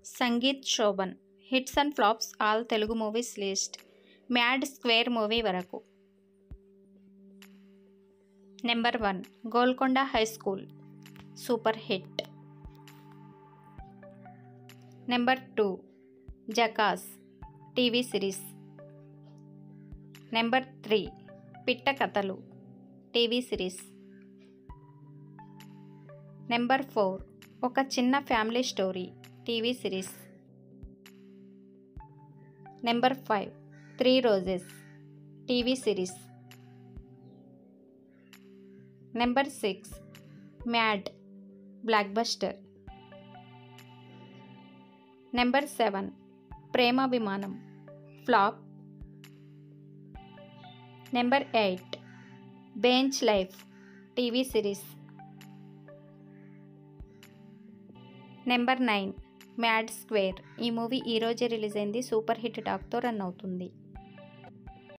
Sangeet Sobhan. Hits and flops all Telugu movies list. Mad square movie వరకు. Number 1 Golconda high school super hit. Number 2 Jakaas TV series. Number 3 Pitta Kathalu TV series. Number 4 Oka Chinna family story TV series. Number 5 3 roses TV series. Number 6 mad blockbuster. Number 7 Premabhimanam flop. Number 8 bench life TV series. Number 9 mad square. ఈ movie ఈరోజే release అయింది. Super hit టాక్తో run అవుతుంది.